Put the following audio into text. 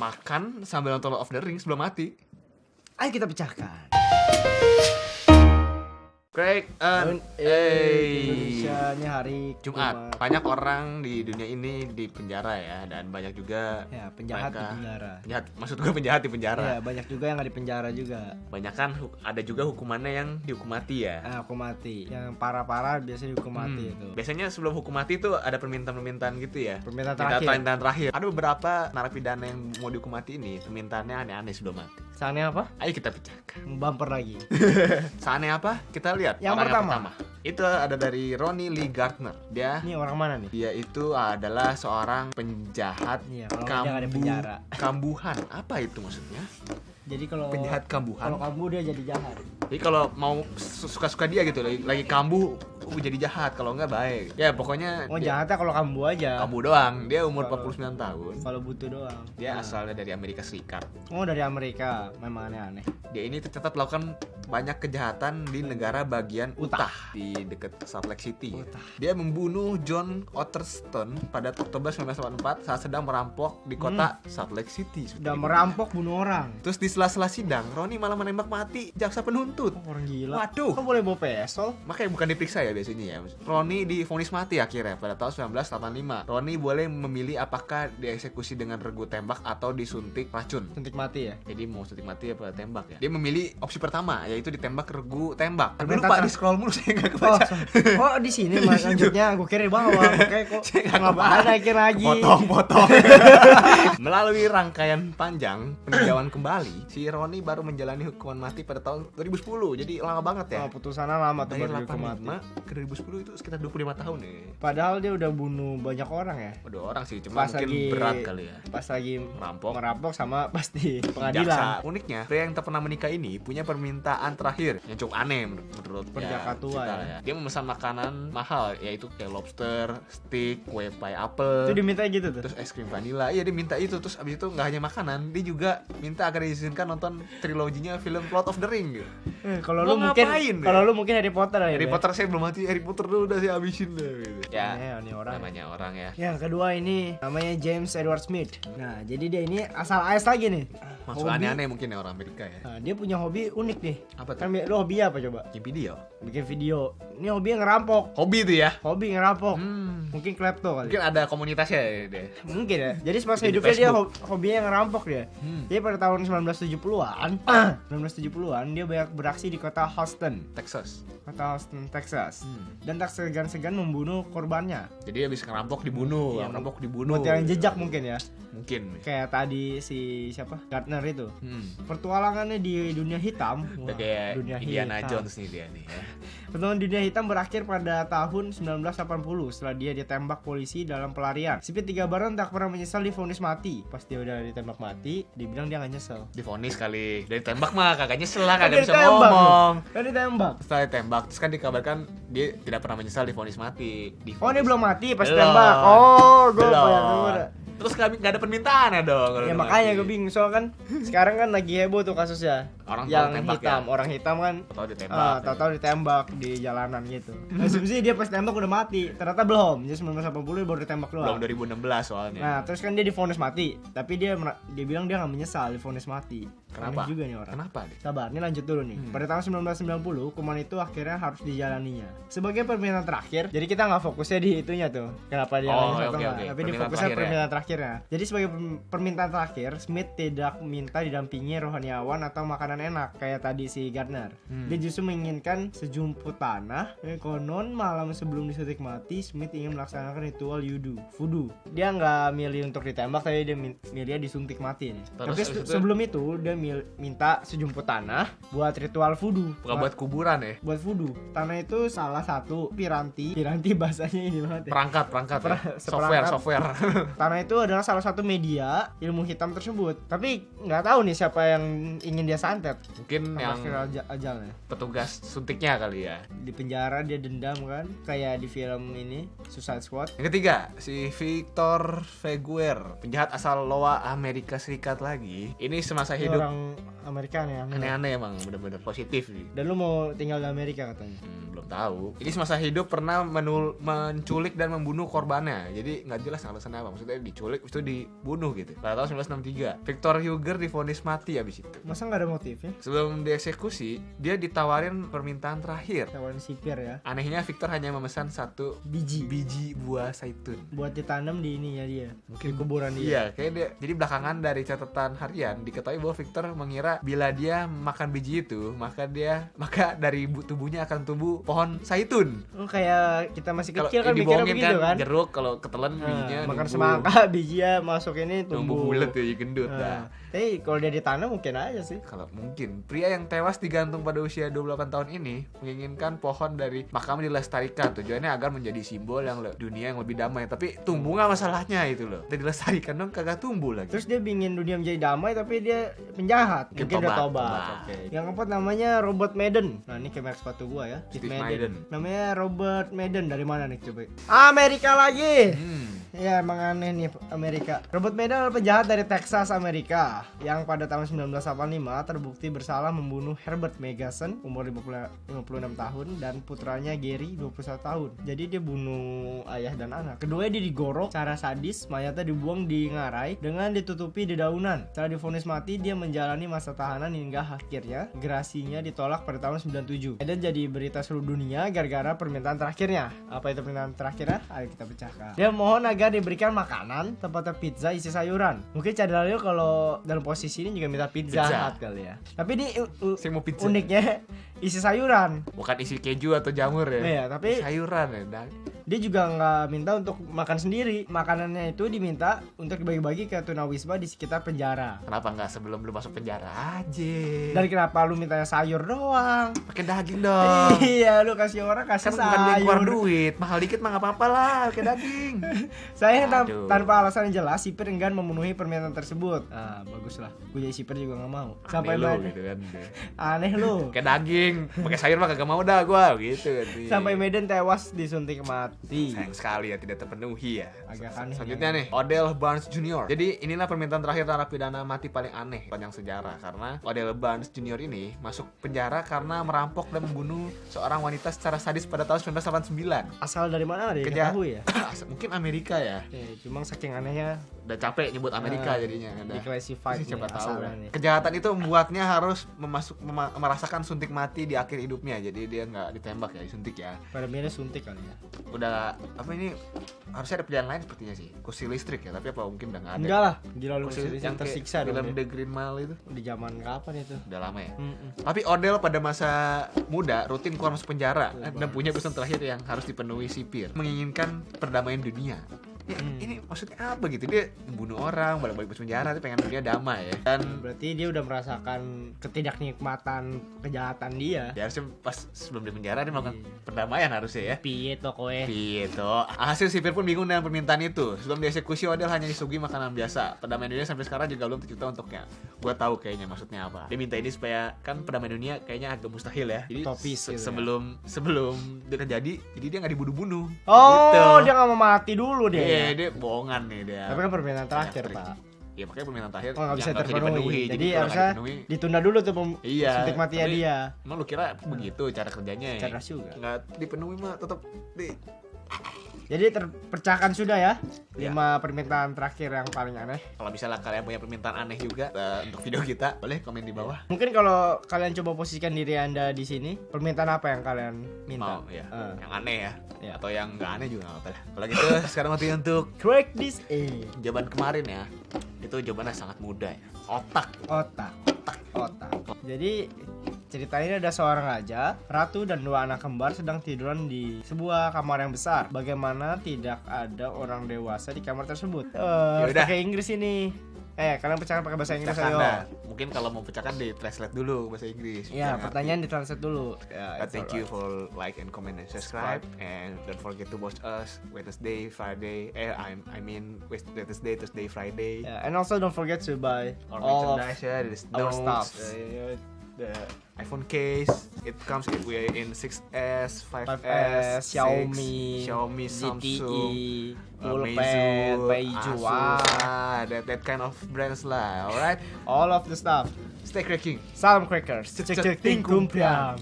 makan sambil nonton Lord of the Rings sebelum mati. Ayo kita pecahkan. Craig, Indonesia ini hari Jumat. Banyak orang di dunia ini di penjara ya, dan banyak juga Ya, penjahat di penjara. Maksud gue penjahat di penjara. Ya, banyak juga yang nggak di penjara juga. Banyak kan ada juga hukumannya yang dihukum mati ya. Hukum mati. Yang parah-parah biasanya dihukum mati itu. Biasanya sebelum hukum mati itu ada permintaan gitu ya. Permintaan terakhir. Ada beberapa narapidana yang mau dihukum mati ini permintaannya aneh-aneh sebelum mati. Saatnya apa? Ayo kita pecahkan. Bumper lagi. Saatnya apa? Kita lihat. Yang pertama. Itu ada dari Ronnie Lee Gardner. Ini orang mana nih? Dia itu adalah seorang penjahat Iya, kalau dia nggak ada penjara. kambuhan. Apa itu maksudnya? Jadi kalau Penjahat kambuhan. Kalau kambuh dia jadi jahat. Jadi kalau mau suka-suka dia gitu, lagi kambuh jadi jahat, kalau enggak baik. Ya pokoknya Jahatnya kalau kambuh aja. kambuh doang. Dia umur 49 tahun. Kalau butuh doang. Dia asalnya dari Amerika Serikat. Dari Amerika. Memang aneh-aneh. Dia ini tercatat melakukan banyak kejahatan di negara bagian Utah di dekat Salt Lake City. Dia membunuh John Otterston pada Oktober 1984 saat sedang merampok di kota Salt Lake City. Udah merampok bunuh orang. Terus di sela-sela sidang, Ronnie malah menembak mati jaksa penuntut. Orang gila. Waduh. Kok boleh bawa pistol? Makanya bukan diperiksa ya biasanya ya. Ronnie divonis mati akhirnya pada tahun 1985. Ronnie boleh memilih apakah dieksekusi dengan regu tembak atau disuntik racun. Suntik mati ya? Jadi mau suntik mati apa tembak ya? Dia memilih opsi pertama, yaitu ditembak regu tembak. Gue Ternyata lupa di scroll mulu, saya nggak kebaca. Di sini mas lanjutnya gue kira di bawah. Kayak kok nggak ada akhir lagi. Potong. Melalui rangkaian panjang peninjauan kembali, si Ronnie baru menjalani hukuman mati pada tahun 2010. Jadi lama banget ya. Putusannya lama tuh Dari baru dihukum mati. 85 ke 2010 itu sekitar 25 tahun ya. Padahal dia udah bunuh banyak orang ya. Udah orang sih, cuma mungkin berat kali ya. Pas lagi Merampok sama pas di jaksa. pengadilan. Uniknya, pria yang tak pernah menikah ini punya permintaan terakhir yang cukup aneh menurut Perjaka tua ya. Dia memesan makanan mahal, yaitu kayak lobster, steak, kue pie apple. Itu diminta gitu tuh. Terus es krim vanilla. Iya, dia minta itu. Terus abis itu nggak hanya makanan, dia juga minta agar diizinkan nonton triloginya film Lord of the Ring gitu. Kalau lu mungkin Harry Potter ya. Harry Potter saya belum mati, Harry Potter dulu udah saya habisin deh gitu. Ya, ini orang. Namanya orang ya. Yang kedua ini namanya James Edward Smith. Nah, jadi dia ini asal AS lagi nih. Masuk aneh-aneh mungkin ya orang Amerika ya. Nah, dia punya hobi unik nih. Apa tuh? Kan lu hobi apa coba? Bikin video. Bikin video. Ini hobinya ngerampok. Hobi itu ya. Hobi ngerampok. Mungkin klepto kali. Mungkin ada komunitasnya ya dia. Mungkin ya. Jadi semasa Bikin di hidupnya dia Facebook. hobinya ngerampok dia. Jadi pada tahun 1970-an dia banyak beraksi di kota Houston, Texas. Texas. Dan tak segan-segan membunuh korbannya. Jadi habis ngerampok dibunuh, Iya, ngerampok dibunuh. Buat yang jejak mungkin ya. Mungkin. Kayak tadi si siapa? Gardner itu. Pertualangannya di dunia hitam. Udah kayak Indiana Jones nih dia nih ya. Pertemuan dunia hitam berakhir pada tahun 1980 setelah dia ditembak polisi dalam pelarian. Smith 3 Baron tak pernah menyesal divonis mati. Pas dia udah ditembak mati, dibilang dia gak nyesel. Divonis kali. Dari tembak mah kagak nyesel lah, Kan kagak bisa ditembak ngomong. Kan ditembak. Setelah ditembak, terus kan dikabarkan dia tidak pernah menyesal divonis mati. Oh, dia belum mati pas Belum. tembak. Oh, gue Belum. Terus gak ada permintaan ya dong. Ya makanya gue bingung, soalnya kan sekarang kan lagi heboh tuh kasusnya. Orang yang tembak hitam, ya? orang hitam kan Tahu ditembak. tahu ditembak di jalanan gitu. Asumsi dia pas tembak udah mati, ternyata belum. Jadi 1980 dia baru ditembak doang. Belum 2016 soalnya. Nah, terus kan dia divonis mati, tapi dia bilang dia nggak menyesal divonis mati. Kenapa? Aneh juga nih orang. Kenapa dia? Sabar, ini lanjut dulu nih. Pada tahun 1990, hukuman itu akhirnya harus dijalaninya. Sebagai permintaan terakhir, jadi kita nggak fokusnya di itunya tuh. Kenapa dia nggak nyesal atau nggak? Tapi di fokusnya permintaan terakhirnya. Jadi sebagai permintaan terakhir, Smith tidak minta didampingi rohaniawan atau makanan enak kayak tadi si Gardner. Dia justru menginginkan sejumput tanah. Konon malam sebelum disuntik mati, Smith ingin melaksanakan ritual voodoo. Dia nggak milih untuk ditembak, tapi dia milih disuntik mati nih. Tapi sebelum itu dia minta sejumput tanah buat ritual voodoo. Bukan buat kuburan ya? Buat voodoo. Tanah itu salah satu piranti bahasanya ini banget ya. Perangkat ya? Software. Tanah itu adalah salah satu media ilmu hitam tersebut. Tapi nggak tahu nih siapa yang ingin dia santet. Mungkin yang ajalnya. Petugas suntiknya kali ya. Di penjara dia dendam kan, kayak di film ini Suicide Squad. Yang ketiga, si Victor Feguer, penjahat asal Loa Amerika Serikat lagi. Ini semasa hidup Orang Amerika nih aneh-aneh emang, bener-bener positif nih. Dan lu mau tinggal di Amerika katanya. Belum belum tahu. Ini semasa hidup pernah menculik dan membunuh korbannya. Jadi nggak jelas alasannya apa. Maksudnya diculik itu dibunuh gitu. Pada tahun 1963, Victor Huger divonis mati abis itu. Masa nggak ada motifnya? Sebelum dieksekusi, dia ditawarin permintaan terakhir. Tawarin sipir ya. Anehnya Victor hanya memesan 1 biji buah zaitun buat ditanam di ininya dia. Mungkin di kuburan dia. Iya, kayak dia. Jadi belakangan dari catatan harian diketahui bahwa Victor mengira bila dia makan biji itu, maka dari tubuhnya akan tumbuh pohon zaitun. Oh, kayak kita masih Kalau kecil kan mikirnya begitu kan. Jeruk kalau ketelan bijinya makan semangka bijinya masuk ini tumbuh bulat ya, gendut. Tapi kalau dia ditanam mungkin aja sih. Kalau mungkin pria yang tewas digantung pada usia 28 tahun ini menginginkan pohon dari makamnya dilestarikan. Tujuannya agar menjadi simbol dunia yang lebih damai. Tapi tumbuh nggak masalahnya itu loh. Dia dilestarikan dong kagak tumbuh lagi. Terus dia ingin dunia menjadi damai tapi dia penjahat. Mungkin udah tobat. Okay. Yang keempat namanya Robert Madden. Nah ini kayak merek sepatu gua ya. Steve Madden. Namanya Robert Madden, dari mana nih coba? Amerika lagi. Ya emang aneh nih Amerika. Robert Madden adalah penjahat dari Texas, Amerika, yang pada tahun 1985 terbukti bersalah membunuh Herbert Megason umur 56 tahun dan putranya Gary 21 tahun. Jadi dia bunuh ayah dan anak. Keduanya dia digorok secara sadis, mayatnya dibuang di ngarai dengan ditutupi dedaunan. Setelah divonis mati, dia menjalani masa tahanan hingga akhirnya gerasinya ditolak pada tahun 97. Dan jadi berita seluruh dunia gara-gara permintaan terakhirnya. Apa itu permintaan terakhirnya? Ayo kita pecahkan. Dia mohon agar diberikan makanan, tepatnya pizza isi sayuran. Mungkin Cadalio kalau dalam posisi ini juga minta pizza Hut kali ya. Tapi ini uniknya isi sayuran. Bukan isi keju atau jamur ya. Iya, tapi sayuran ya. Dia juga nggak minta untuk makan sendiri. Makanannya itu diminta untuk dibagi-bagi ke tunawisma di sekitar penjara. Kenapa nggak sebelum lu masuk penjara aja? Dan kenapa lu mintanya sayur doang? Pakai daging dong. Iya, lu kasih orang kasih kan sayur. Kan keluar duit, mahal dikit mah nggak apa-apa lah, pakai daging. Sayang tanpa alasan yang jelas, sipir enggan memenuhi permintaan tersebut. Ah, baguslah. Gue jadi sipir juga nggak mau. Sampai gitu kan. Aneh lu. Pakai daging, pakai sayur mah kagak mau dah gua gitu kan. Sampai Madden tewas disuntik mati. Sayang sekali ya tidak terpenuhi ya. Agak aneh. Selanjutnya nih, Odell Barnes Jr. Jadi inilah permintaan terakhir narapidana mati paling aneh panjang sejarah, karena Odell Barnes Jr. ini masuk penjara karena merampok dan membunuh seorang wanita secara sadis pada tahun 1989. Asal dari mana dia ketahui ya? Mungkin Amerika ya. Cuma saking anehnya udah capek nyebut Amerika jadinya. Declassified siapa tahu ya. Kejahatan itu membuatnya harus merasakan suntik mati di akhir hidupnya. Jadi dia nggak ditembak ya, disuntik ya. Pada mirip suntik kali ya. Udah apa ini harusnya ada pilihan lain sepertinya sih, kursi listrik ya, tapi apa mungkin udah nggak ada. Enggak lah, gila lu kursi yang tersiksa dong. Film The Green Mile itu di zaman kapan itu? Udah lama ya. Tapi Odell pada masa muda rutin keluar masuk penjara dan punya pesan terakhir yang harus dipenuhi sipir, menginginkan perdamaian dunia. Ya, ini maksudnya apa gitu? Dia membunuh orang, balik-balik ke penjara, tapi pengen dunia damai ya. Dan berarti dia udah merasakan ketidaknikmatan kejahatan dia. Ya harusnya pas sebelum di penjara dia melakukan perdamaian harusnya ya. Piye to kowe? Piye to. Hasil sipir pun bingung dengan permintaan itu. Sebelum dieksekusi, Odell hanya disuguhi makanan biasa. Perdamaian dunia sampai sekarang juga belum tercipta untuknya. Gua tahu kayaknya maksudnya apa. Dia minta ini supaya kan perdamaian dunia kayaknya agak mustahil ya. Jadi topis gitu sebelum dia terjadi, jadi dia nggak dibunuh-bunuh. Oh, gitu. Dia nggak mau mati dulu dia. Iya, dia bohongan nih dia. Tapi kan permintaan terakhir, Pak. Ya makanya permintaan terakhir nggak bisa terpenuhi. Jadi harusnya ditunda dulu tuh suntik matinya dia. Emang lu kira begitu cara kerjanya ya? Cerdas juga. Nggak dipenuhi mah tetap Jadi terpecahkan sudah ya 5 permintaan terakhir yang paling aneh. Kalau misalnya kalian punya permintaan aneh juga untuk video kita, boleh komen di bawah. Mungkin kalau kalian coba posisikan diri Anda di sini, permintaan apa yang kalian minta? Mau ya. Yang aneh ya. Atau yang nggak aneh juga nggak apa-apa. Kalau gitu sekarang waktunya untuk crack this jawaban kemarin ya. Itu jawabannya sangat mudah ya. Otak. Jadi ceritanya ada seorang raja, ratu dan 2 anak kembar sedang tiduran di sebuah kamar yang besar. Bagaimana tidak ada orang dewasa di kamar tersebut? Pakai Inggris ini. Kalian pecahkan pakai bahasa Inggris ayo. Mungkin kalau mau pecahkan di translate dulu bahasa Inggris. Iya, pertanyaan di translate dulu. Thank you for like and comment and subscribe, and don't forget to watch us Wednesday, Friday. I mean Wednesday, Thursday, Friday. And also don't forget to buy our merchandise. Our stuff. The iPhone case, it comes in 6S, 5S, Xiaomi, Samsung, pulpen, Beiju, that kind of brands lah, alright? All of the stuff. Stay cracking. Salam crackers. Cek cek ting kumpiang.